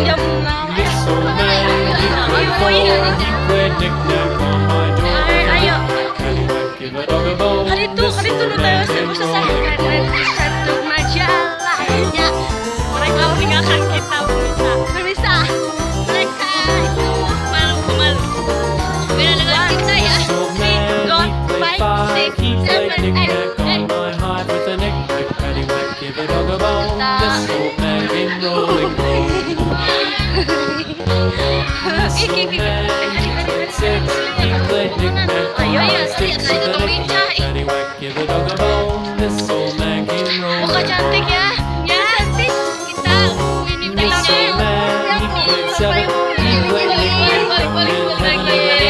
jam 6. This old man, he played four. He played knick-knack on my door. Ayo. Paddywhack, give a dog a bone. Hari itu This nu old tahu man sih came susah rolling. karena di satu majalahnya mereka meninggalkan kita bisa mereka itu malu-malu beda dengan kita ya. This old man, God, he played 5, five. 6, He played 7, knick-knack on my heart with a knick-knack. Paddywhack, give a dog a bone. This old man came rolling. This old man, he played six. He played knick-knack on Ayo, my ayo, sticks ayo, with a ayo, knick-knack. ayo. Paddywhack, give a dog a bone. This old man came Muka rolling. cantik ya, ya cantik. Kita ini This old man, he played seven. He played knick-knack balik with a lagi. knick-knack.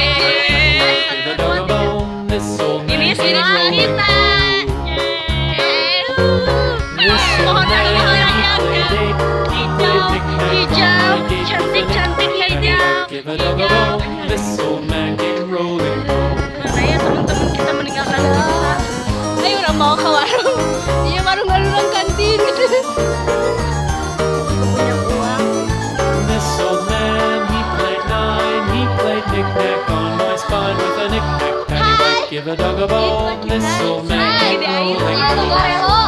Give a dog a bone. This old man Ini came sini rolling. kita. This old Pohon man, pohon he yang played eight. He played knick-knack hijau, on my gate with a cantik-cantik hijau. Give a dog a bone. This old man came rolling. Makanya teman-teman kita meninggalkan kita. Ayo udah mau ke warung. Iya warung kantin. Punya uang. This old man, he played nine. He played knick-knack on my spine with a knick-knack. Paddywhack, give a dog a bone. This old man Hai, came Ayu. rolling. Iya, Relo.